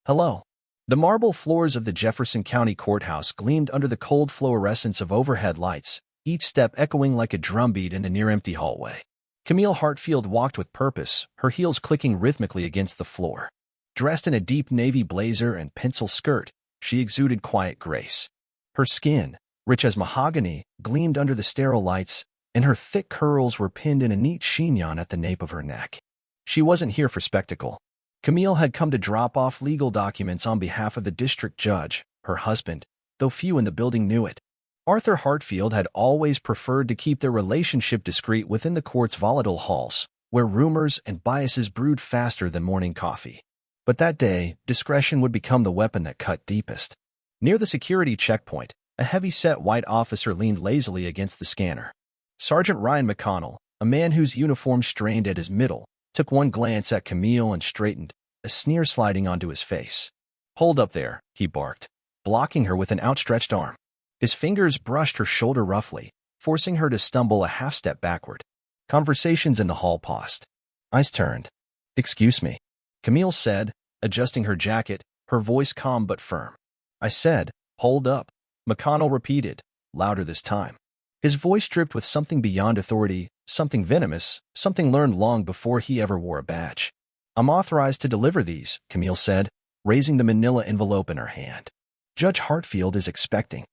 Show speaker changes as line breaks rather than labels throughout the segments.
Hello. The marble floors of the Jefferson County Courthouse gleamed under the cold fluorescence of overhead lights, each step echoing like a drumbeat in the near-empty hallway. Camille Hartfield walked with purpose, her heels clicking rhythmically against the floor. Dressed in a deep navy blazer and pencil skirt, she exuded quiet grace. Her skin, rich as mahogany, gleamed under the sterile lights, and her thick curls were pinned in a neat chignon at the nape of her neck. She wasn't here for spectacle. Camille had come to drop off legal documents on behalf of the district judge, her husband, though few in the building knew it. Arthur Hartfield had always preferred to keep their relationship discreet within the court's volatile halls, where rumors and biases brewed faster than morning coffee. But that day, discretion would become the weapon that cut deepest. Near the security checkpoint, a heavy-set white officer leaned lazily against the scanner. Sergeant Ryan McConnell, a man whose uniform strained at his middle, took one glance at Camille and straightened, a sneer sliding onto his face. "Hold up there," he barked, blocking her with an outstretched arm. His fingers brushed her shoulder roughly, forcing her to stumble a half-step backward. Conversations in the hall paused. Eyes turned. "Excuse me," Camille said, adjusting her jacket, her voice calm but firm. "I said, hold up," McConnell repeated, louder this time. His voice dripped with something beyond authority, something venomous, something learned long before he ever wore a badge. "I'm authorized to deliver these," Camille said, raising the manila envelope in her hand. "Judge Hartfield is expecting."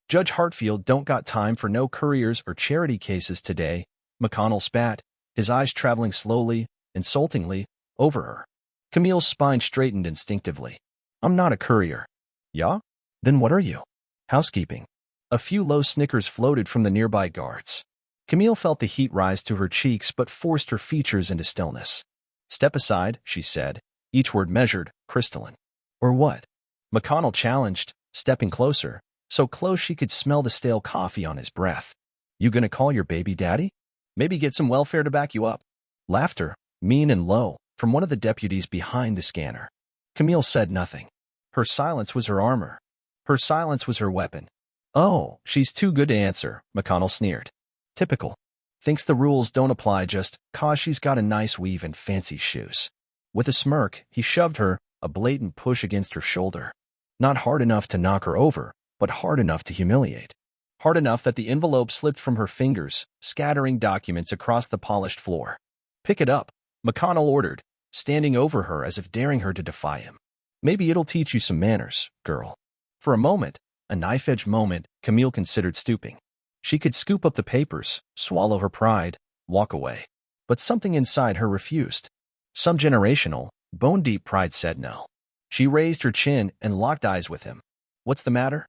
"Judge Hartfield don't got time for no couriers or charity cases today," McConnell spat, his eyes traveling slowly, insultingly, over her. Camille's spine straightened instinctively. "I'm not a courier." "Yeah? Then what are you?" "Housekeeping." A few low snickers floated from the nearby guards. Camille felt the heat rise to her cheeks but forced her features into stillness. "Step aside," she said, each word measured, crystalline. "Or what?" McConnell challenged, stepping closer, so close she could smell the stale coffee on his breath. "You gonna call your baby daddy? Maybe get some welfare to back you up?" Laughter, mean and low, from one of the deputies behind the scanner. Camille said nothing. Her silence was her armor. Her silence was her weapon. "Oh, she's too good to answer," McConnell sneered. "Typical. Thinks the rules don't apply just 'cause she's got a nice weave and fancy shoes." With a smirk, he shoved her, a blatant push against her shoulder. Not hard enough to knock her over, but hard enough to humiliate. Hard enough that the envelope slipped from her fingers, scattering documents across the polished floor. "Pick it up," McConnell ordered, standing over her as if daring her to defy him. "Maybe it'll teach you some manners, girl." For a moment, a knife-edge moment, Camille considered stooping. She could scoop up the papers, swallow her pride, walk away. But something inside her refused. Some generational, bone-deep pride said no. She raised her chin and locked eyes with him. "What's the matter?"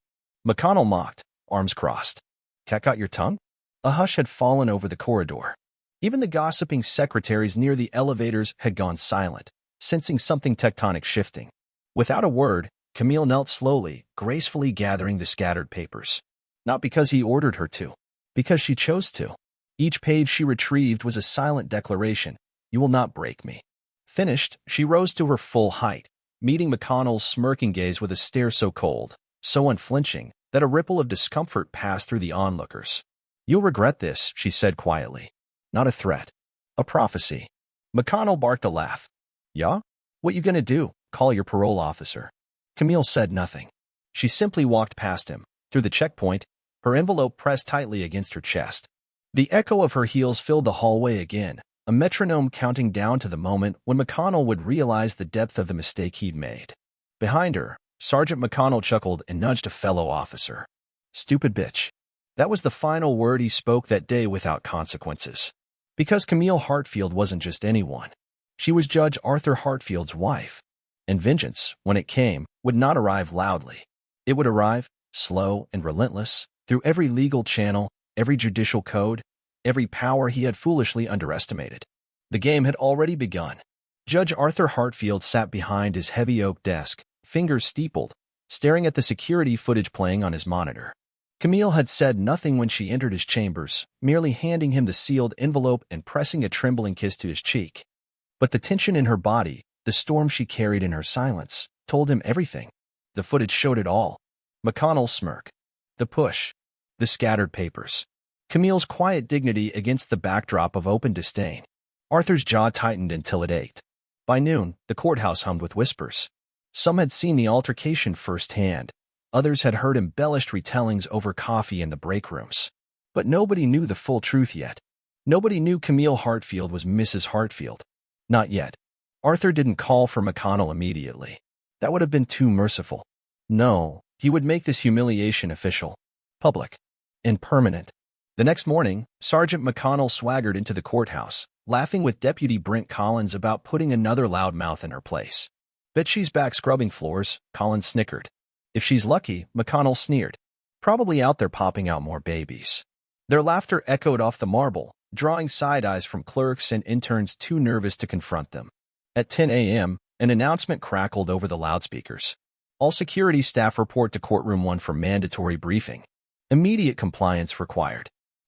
McConnell mocked, arms crossed. "Cat got your tongue?" A hush had fallen over the corridor. Even the gossiping secretaries near the elevators had gone silent, sensing something tectonic shifting. Without a word, Camille knelt slowly, gracefully gathering the scattered papers. Not because he ordered her to, because she chose to. Each page she retrieved was a silent declaration, "You will not break me." Finished, she rose to her full height, meeting McConnell's smirking gaze with a stare so cold, so unflinching, that a ripple of discomfort passed through the onlookers. "You'll regret this," she said quietly. Not a threat. A prophecy. McConnell barked a laugh. "Yeah? What you gonna do? Call your parole officer?" Camille said nothing. She simply walked past him, through the checkpoint, her envelope pressed tightly against her chest. The echo of her heels filled the hallway again, a metronome counting down to the moment when McConnell would realize the depth of the mistake he'd made. Behind her, Sergeant McConnell chuckled and nudged a fellow officer. "Stupid bitch." That was the final word he spoke that day without consequences. Because Camille Hartfield wasn't just anyone. She was Judge Arthur Hartfield's wife. And vengeance, when it came, would not arrive loudly. It would arrive, slow and relentless, through every legal channel, every judicial code, every power he had foolishly underestimated. The game had already begun. Judge Arthur Hartfield sat behind his heavy oak desk, fingers steepled, staring at the security footage playing on his monitor. Camille had said nothing when she entered his chambers, merely handing him the sealed envelope and pressing a trembling kiss to his cheek. But the tension in her body, the storm she carried in her silence, told him everything. The footage showed it all. McConnell's smirk. The push. The scattered papers. Camille's quiet dignity against the backdrop of open disdain. Arthur's jaw tightened until it ached. By noon, the courthouse hummed with whispers. Some had seen the altercation firsthand. Others had heard embellished retellings over coffee in the break rooms. But nobody knew the full truth yet. Nobody knew Camille Hartfield was Mrs. Hartfield. Not yet. Arthur didn't call for McConnell immediately. That would have been too merciful. No, he would make this humiliation official, public, and permanent. The next morning, Sergeant McConnell swaggered into the courthouse, laughing with Deputy Brent Collins about putting another loudmouth in her place. Bet she's back scrubbing floors, Collins snickered. If she's lucky, McConnell sneered. Probably out there popping out more babies. Their laughter echoed off the marble, drawing side eyes from clerks and interns too nervous to confront them. At 10 a.m., an announcement crackled over the loudspeakers. All security staff report to Courtroom 1 for mandatory briefing. Immediate compliance required.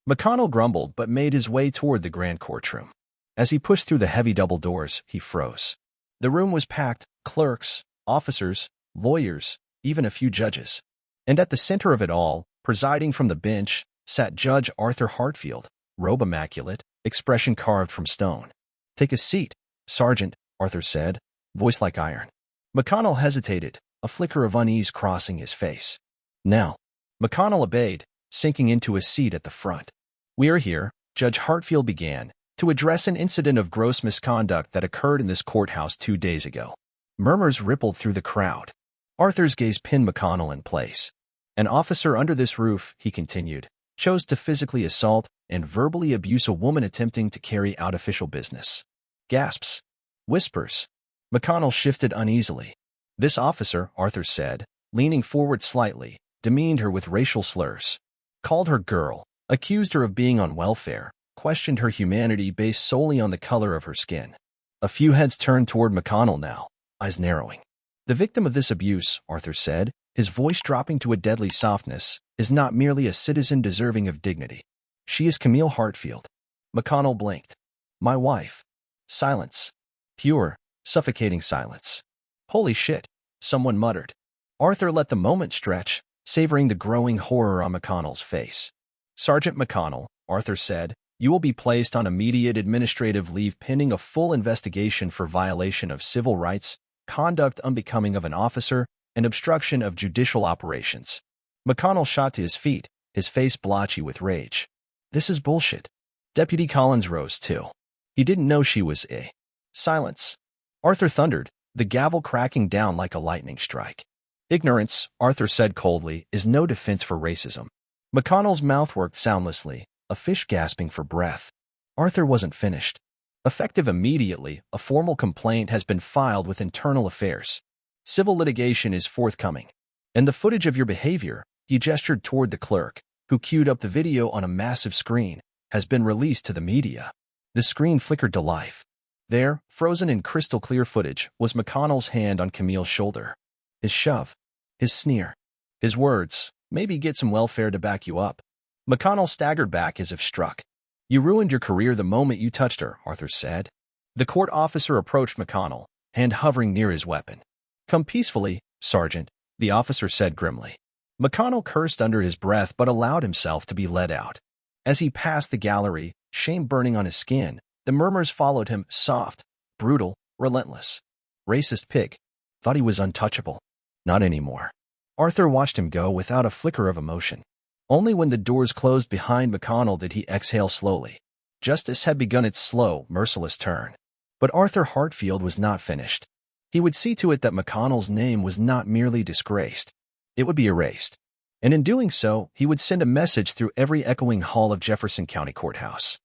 McConnell grumbled but made his way toward the grand courtroom. As he pushed through the heavy double doors, he froze. The room was packed, clerks, officers, lawyers, even a few judges. And at the center of it all, presiding from the bench, sat Judge Arthur Hartfield, robe immaculate, expression carved from stone. "Take a seat, Sergeant," Arthur said, voice like iron. McConnell hesitated, a flicker of unease crossing his face. "Now." McConnell obeyed, sinking into a seat at the front. "We are here," Judge Hartfield began, "to address an incident of gross misconduct that occurred in this courthouse 2 days ago." Murmurs rippled through the crowd. Arthur's gaze pinned McConnell in place. "An officer under this roof," he continued, "chose to physically assault and verbally abuse a woman attempting to carry out official business." Gasps. Whispers. McConnell shifted uneasily. "This officer," Arthur said, leaning forward slightly, demeaned her with racial slurs. Called her girl, accused her of being on welfare, questioned her humanity based solely on the color of her skin. A few heads turned toward McConnell now, eyes narrowing. "The victim of this abuse," Arthur said, his voice dropping to a deadly softness, "is not merely a citizen deserving of dignity. She is Camille Hartfield." McConnell blinked. "My wife." Silence. Pure, suffocating silence. "Holy shit," someone muttered. Arthur let the moment stretch, savoring the growing horror on McConnell's face. "Sergeant McConnell," Arthur said, "you will be placed on immediate administrative leave pending a full investigation for violation of civil rights, conduct unbecoming of an officer, and obstruction of judicial operations." McConnell shot to his feet, his face blotchy with rage. "This is bullshit." Deputy Collins rose too. He didn't know she was a. Silence. Arthur thundered, the gavel cracking down like a lightning strike. "Ignorance," Arthur said coldly, "is no defense for racism." McConnell's mouth worked soundlessly, a fish gasping for breath. Arthur wasn't finished. "Effective immediately, a formal complaint has been filed with Internal Affairs. Civil litigation is forthcoming. And the footage of your behavior," he gestured toward the clerk, who queued up the video on a massive screen, "has been released to the media." The screen flickered to life. There, frozen in crystal-clear footage, was McConnell's hand on Camille's shoulder. His shove. His sneer. His words, "Maybe get some welfare to back you up." McConnell staggered back as if struck. "You ruined your career the moment you touched her," Arthur said. The court officer approached McConnell, hand hovering near his weapon. "Come peacefully, Sergeant," the officer said grimly. McConnell cursed under his breath but allowed himself to be led out. As he passed the gallery, shame burning on his skin, the murmurs followed him, soft, brutal, relentless. "Racist pig. Thought he was untouchable. Not anymore." Arthur watched him go without a flicker of emotion. Only when the doors closed behind McConnell did he exhale slowly. Justice had begun its slow, merciless turn. But Arthur Hartfield was not finished. He would see to it that McConnell's name was not merely disgraced. It would be erased. And in doing so, he would send a message through every echoing hall of Jefferson County Courthouse.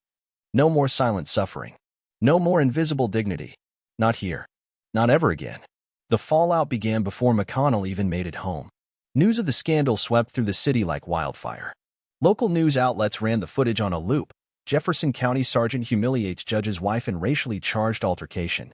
No more silent suffering. No more invisible dignity. Not here. Not ever again. The fallout began before McConnell even made it home. News of the scandal swept through the city like wildfire. Local news outlets ran the footage on a loop. Jefferson County Sergeant humiliates judge's wife in racially charged altercation.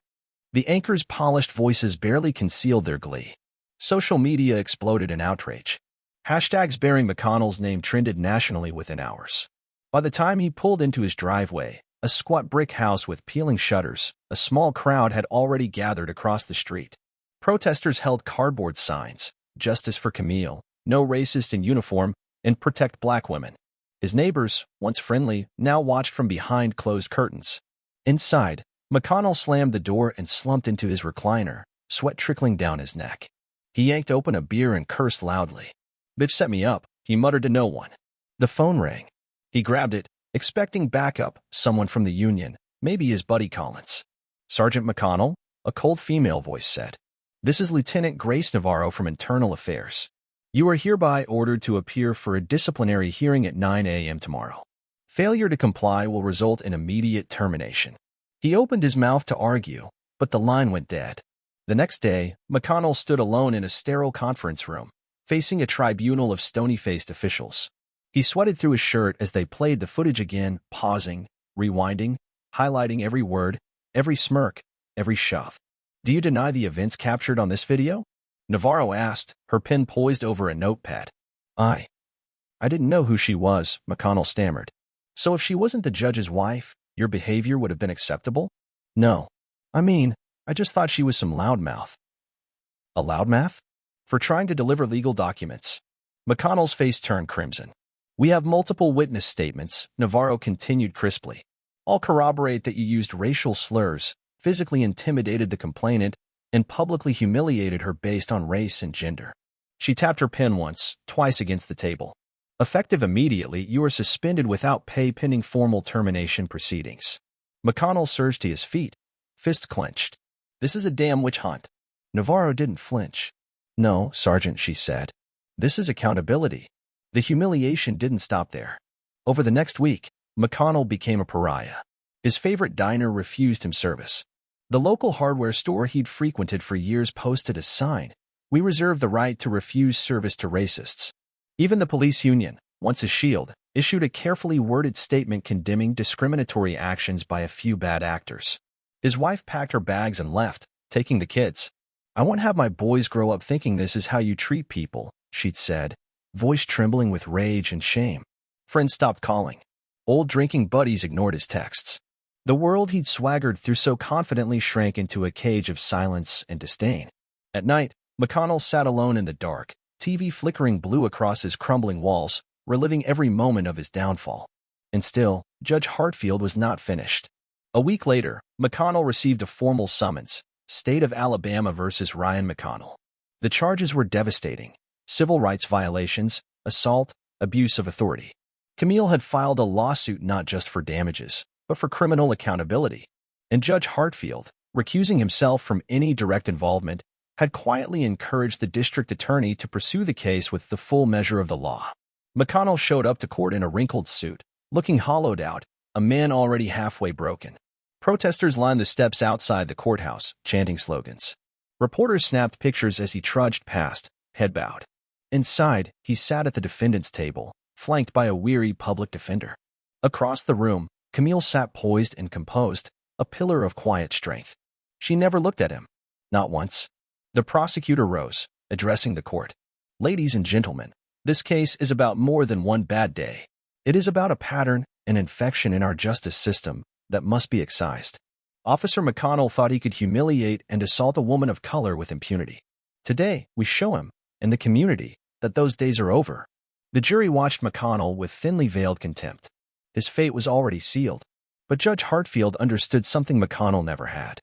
The anchor's polished voices barely concealed their glee. Social media exploded in outrage. Hashtags bearing McConnell's name trended nationally within hours. By the time he pulled into his driveway, a squat brick house with peeling shutters, a small crowd had already gathered across the street. Protesters held cardboard signs, "Justice for Camille," "No racist in uniform," and "Protect black women." His neighbors, once friendly, now watched from behind closed curtains. Inside, McConnell slammed the door and slumped into his recliner, sweat trickling down his neck. He yanked open a beer and cursed loudly. "Bitch set me up," he muttered to no one. The phone rang. He grabbed it, expecting backup, someone from the union, maybe his buddy Collins. "Sergeant McConnell?" a cold female voice said. "This is Lieutenant Grace Navarro from Internal Affairs. You are hereby ordered to appear for a disciplinary hearing at 9 a.m. tomorrow. Failure to comply will result in immediate termination." He opened his mouth to argue, but the line went dead. The next day, McConnell stood alone in a sterile conference room, facing a tribunal of stony-faced officials. He sweated through his shirt as they played the footage again, pausing, rewinding, highlighting every word, every smirk, every shove. "Do you deny the events captured on this video?" Navarro asked, her pen poised over a notepad. I didn't know who she was," McConnell stammered. "So if she wasn't the judge's wife, your behavior would have been acceptable?" "No. I mean, I just thought she was some loudmouth." "A loudmouth?" "For trying to deliver legal documents." McConnell's face turned crimson. "We have multiple witness statements," Navarro continued crisply. "All corroborate that you used racial slurs, physically intimidated the complainant, and publicly humiliated her based on race and gender." She tapped her pen once, twice against the table. "Effective immediately, you are suspended without pay pending formal termination proceedings." McConnell surged to his feet, fist clenched. "This is a damn witch hunt." Navarro didn't flinch. "No, Sergeant," she said. "This is accountability." The humiliation didn't stop there. Over the next week, McConnell became a pariah. His favorite diner refused him service. The local hardware store he'd frequented for years posted a sign, "We reserve the right to refuse service to racists." Even the police union, once a shield, issued a carefully worded statement condemning discriminatory actions by a few bad actors. His wife packed her bags and left, taking the kids. "I won't have my boys grow up thinking this is how you treat people," she'd said, voice trembling with rage and shame. Friends stopped calling. Old drinking buddies ignored his texts. The world he'd swaggered through so confidently shrank into a cage of silence and disdain. At night, McConnell sat alone in the dark, TV flickering blue across his crumbling walls, reliving every moment of his downfall. And still, Judge Hartfield was not finished. A week later, McConnell received a formal summons, State of Alabama versus Ryan McConnell. The charges were devastating: civil rights violations, assault, abuse of authority. Camille had filed a lawsuit not just for damages, but for criminal accountability. And Judge Hartfield, recusing himself from any direct involvement, had quietly encouraged the district attorney to pursue the case with the full measure of the law. McConnell showed up to court in a wrinkled suit, looking hollowed out, a man already halfway broken. Protesters lined the steps outside the courthouse, chanting slogans. Reporters snapped pictures as he trudged past, head bowed. Inside, he sat at the defendant's table, flanked by a weary public defender. Across the room, Camille sat poised and composed, a pillar of quiet strength. She never looked at him. Not once. The prosecutor rose, addressing the court. "Ladies and gentlemen, this case is about more than one bad day. It is about a pattern, an infection in our justice system, that must be excised." Officer McConnell thought he could humiliate and assault a woman of color with impunity. Today, we show him, and the community, that those days are over. The jury watched McConnell with thinly veiled contempt. His fate was already sealed. But Judge Hartfield understood something McConnell never had.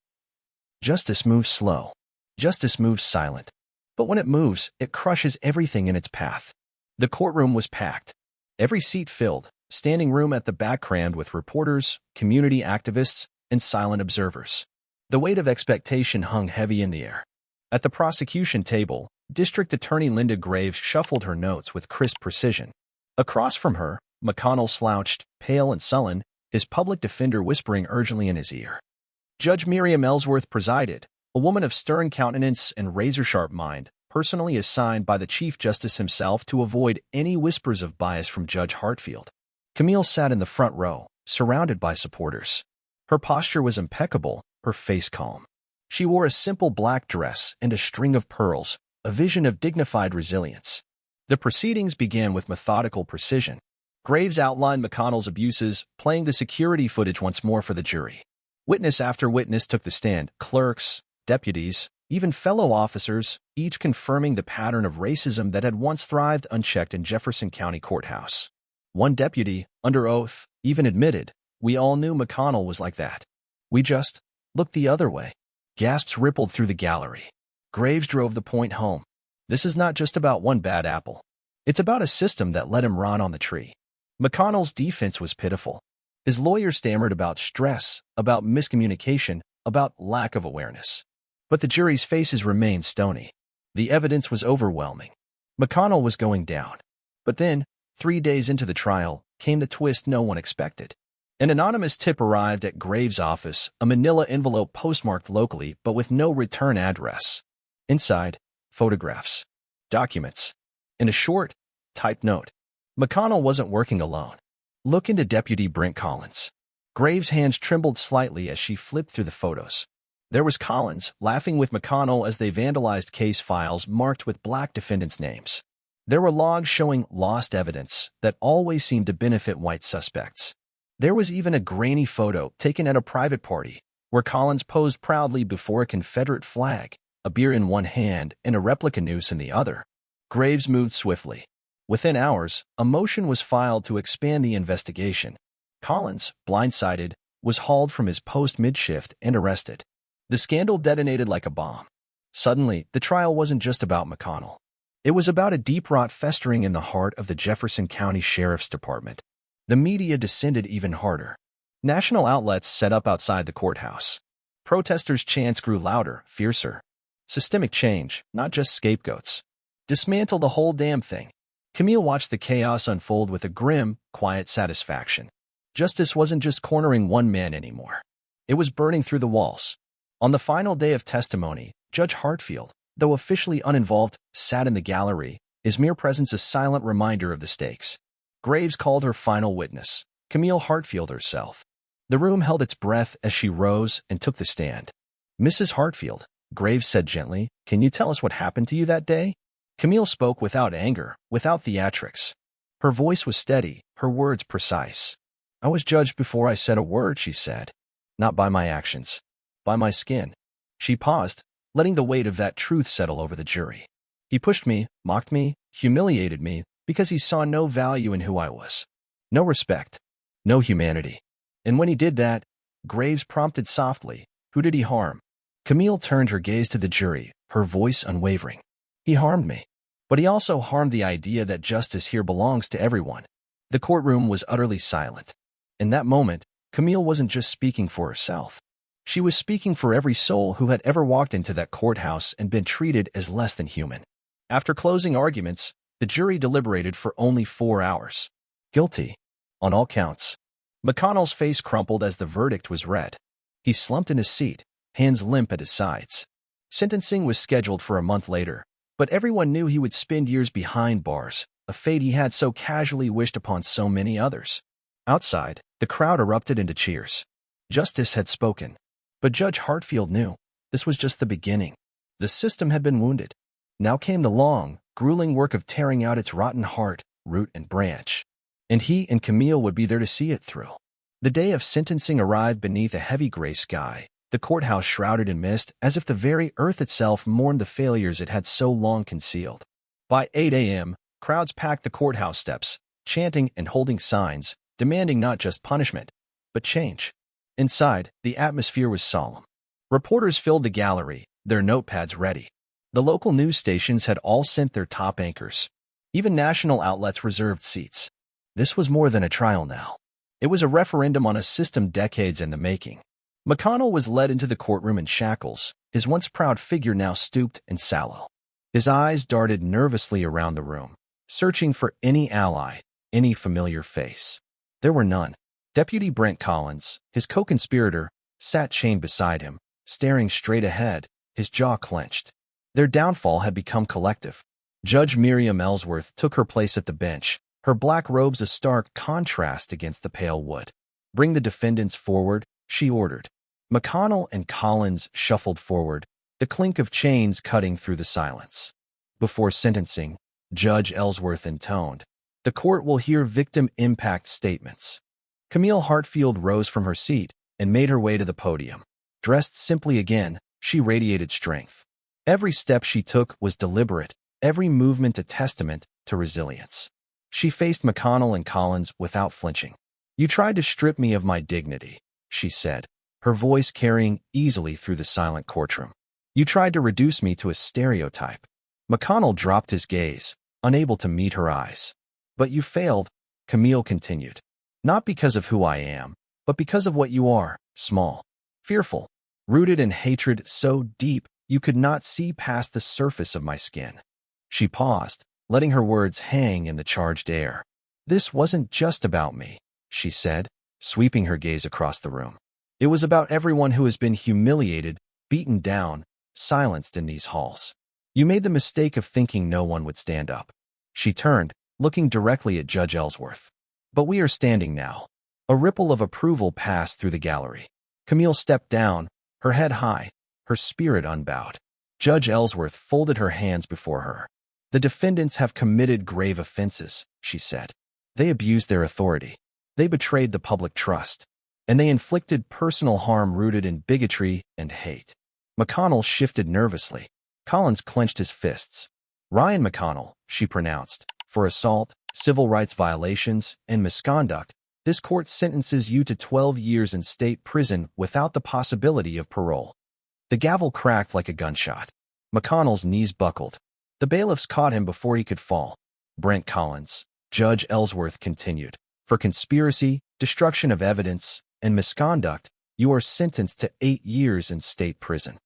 Justice moves slow. Justice moves silent. But when it moves, it crushes everything in its path. The courtroom was packed. Every seat filled, standing room at the back crammed with reporters, community activists, and silent observers. The weight of expectation hung heavy in the air. At the prosecution table, District Attorney Linda Graves shuffled her notes with crisp precision. Across from her, McConnell slouched, pale and sullen, his public defender whispering urgently in his ear. Judge Miriam Ellsworth presided, a woman of stern countenance and razor-sharp mind, personally assigned by the Chief Justice himself to avoid any whispers of bias from Judge Hartfield. Camille sat in the front row, surrounded by supporters. Her posture was impeccable, her face calm. She wore a simple black dress and a string of pearls, a vision of dignified resilience. The proceedings began with methodical precision. Graves outlined McConnell's abuses, playing the security footage once more for the jury. Witness after witness took the stand, clerks, deputies, even fellow officers, each confirming the pattern of racism that had once thrived unchecked in Jefferson County Courthouse. One deputy, under oath, even admitted, "We all knew McConnell was like that. We just looked the other way." Gasps rippled through the gallery. Graves drove the point home. This is not just about one bad apple. It's about a system that let him rot on the tree. McConnell's defense was pitiful. His lawyer stammered about stress, about miscommunication, about lack of awareness. But the jury's faces remained stony. The evidence was overwhelming. McConnell was going down. But then, 3 days into the trial, came the twist no one expected. An anonymous tip arrived at Graves' office, a manila envelope postmarked locally but with no return address. Inside, photographs, documents, and a short, typed note. McConnell wasn't working alone. Look into Deputy Brent Collins. Graves' hands trembled slightly as she flipped through the photos. There was Collins, laughing with McConnell as they vandalized case files marked with black defendants' names. There were logs showing lost evidence that always seemed to benefit white suspects. There was even a grainy photo taken at a private party, where Collins posed proudly before a Confederate flag, a beer in one hand and a replica noose in the other. Graves moved swiftly. Within hours, a motion was filed to expand the investigation. Collins, blindsided, was hauled from his post mid-shift and arrested. The scandal detonated like a bomb. Suddenly, the trial wasn't just about McConnell. It was about a deep rot festering in the heart of the Jefferson County Sheriff's Department. The media descended even harder. National outlets set up outside the courthouse. Protesters' chants grew louder, fiercer. Systemic change, not just scapegoats. Dismantle the whole damn thing. Camille watched the chaos unfold with a grim, quiet satisfaction. Justice wasn't just cornering one man anymore. It was burning through the walls. On the final day of testimony, Judge Hartfield, though officially uninvolved, sat in the gallery, his mere presence a silent reminder of the stakes. Graves called her final witness, Camille Hartfield herself. The room held its breath as she rose and took the stand. Mrs. Hartfield, Graves said gently, can you tell us what happened to you that day? Camille spoke without anger, without theatrics. Her voice was steady, her words precise. I was judged before I said a word, she said. Not by my actions. By my skin. She paused, letting the weight of that truth settle over the jury. He pushed me, mocked me, humiliated me, because he saw no value in who I was. No respect. No humanity. And when he did that, Graves prompted softly, who did he harm? Camille turned her gaze to the jury, her voice unwavering. He harmed me. But he also harmed the idea that justice here belongs to everyone. The courtroom was utterly silent. In that moment, Camille wasn't just speaking for herself. She was speaking for every soul who had ever walked into that courthouse and been treated as less than human. After closing arguments, the jury deliberated for only 4 hours. Guilty. On all counts. McConnell's face crumpled as the verdict was read. He slumped in his seat, hands limp at his sides. Sentencing was scheduled for a month later, but everyone knew he would spend years behind bars, a fate he had so casually wished upon so many others. Outside, the crowd erupted into cheers. Justice had spoken. But Judge Hartfield knew this was just the beginning. The system had been wounded. Now came the long, grueling work of tearing out its rotten heart, root and branch. And he and Camille would be there to see it through. The day of sentencing arrived beneath a heavy gray sky, the courthouse shrouded in mist as if the very earth itself mourned the failures it had so long concealed. By 8 a.m., crowds packed the courthouse steps, chanting and holding signs, demanding not just punishment, but change. Inside, the atmosphere was solemn. Reporters filled the gallery, their notepads ready. The local news stations had all sent their top anchors. Even national outlets reserved seats. This was more than a trial now. It was a referendum on a system decades in the making. McConnell was led into the courtroom in shackles, his once proud figure now stooped and sallow. His eyes darted nervously around the room, searching for any ally, any familiar face. There were none. Deputy Brent Collins, his co-conspirator, sat chained beside him, staring straight ahead, his jaw clenched. Their downfall had become collective. Judge Miriam Ellsworth took her place at the bench, her black robes a stark contrast against the pale wood. Bring the defendants forward, she ordered. McConnell and Collins shuffled forward, the clink of chains cutting through the silence. Before sentencing, Judge Ellsworth intoned, the court will hear victim impact statements. Camille Hartfield rose from her seat and made her way to the podium. Dressed simply again, she radiated strength. Every step she took was deliberate, every movement a testament to resilience. She faced McConnell and Collins without flinching. You tried to strip me of my dignity, she said. her voice carrying easily through the silent courtroom. You tried to reduce me to a stereotype. McConnell dropped his gaze, unable to meet her eyes. But you failed, Camille continued. Not because of who I am, but because of what you are, small, fearful, rooted in hatred so deep you could not see past the surface of my skin. She paused, letting her words hang in the charged air. This wasn't just about me, she said, sweeping her gaze across the room. It was about everyone who has been humiliated, beaten down, silenced in these halls. You made the mistake of thinking no one would stand up. She turned, looking directly at Judge Ellsworth. But we are standing now. A ripple of approval passed through the gallery. Camille stepped down, her head high, her spirit unbowed. Judge Ellsworth folded her hands before her. The defendants have committed grave offenses, she said. They abused their authority. They betrayed the public trust. And they inflicted personal harm rooted in bigotry and hate. McConnell shifted nervously. Collins clenched his fists. Ryan McConnell, she pronounced, for assault, civil rights violations, and misconduct, this court sentences you to 12 years in state prison without the possibility of parole. The gavel cracked like a gunshot. McConnell's knees buckled. The bailiffs caught him before he could fall. Brent Collins, Judge Ellsworth continued, for conspiracy, destruction of evidence, and misconduct, you are sentenced to 8 years in state prison.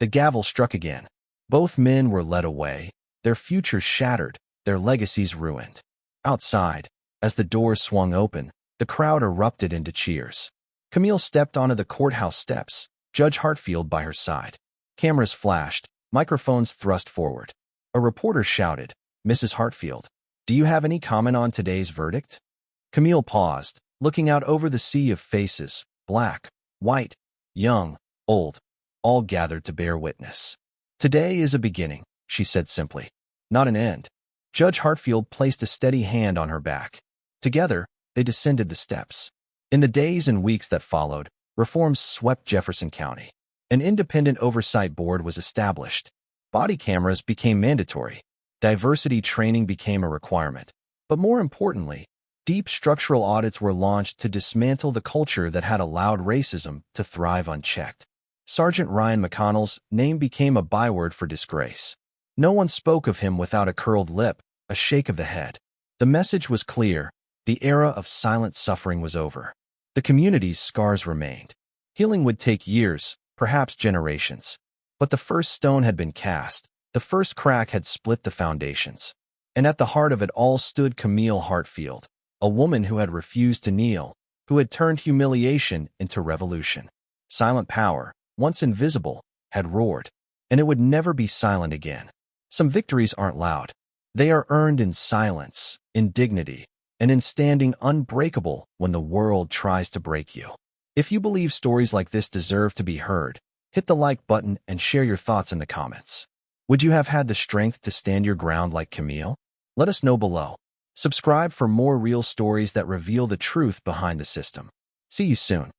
The gavel struck again. Both men were led away, their futures shattered, their legacies ruined. Outside, as the doors swung open, the crowd erupted into cheers. Camille stepped onto the courthouse steps, Judge Hartfield by her side. Cameras flashed, microphones thrust forward. A reporter shouted, Mrs. Hartfield, do you have any comment on today's verdict? Camille paused, looking out over the sea of faces, black, white, young, old, all gathered to bear witness. Today is a beginning, she said simply, not an end. Judge Hartfield placed a steady hand on her back. Together, they descended the steps. In the days and weeks that followed, reforms swept Jefferson County. An independent oversight board was established. Body cameras became mandatory. Diversity training became a requirement. But more importantly, deep structural audits were launched to dismantle the culture that had allowed racism to thrive unchecked. Sergeant Ryan McConnell's name became a byword for disgrace. No one spoke of him without a curled lip, a shake of the head. The message was clear. The era of silent suffering was over. The community's scars remained. Healing would take years, perhaps generations. But the first stone had been cast. The first crack had split the foundations. And at the heart of it all stood Camille Hartfield, a woman who had refused to kneel, who had turned humiliation into revolution. Silent power, once invisible, had roared. And it would never be silent again. Some victories aren't loud. They are earned in silence, in dignity, and in standing unbreakable when the world tries to break you. If you believe stories like this deserve to be heard, hit the like button and share your thoughts in the comments. Would you have had the strength to stand your ground like Camille? Let us know below. Subscribe for more real stories that reveal the truth behind the system. See you soon.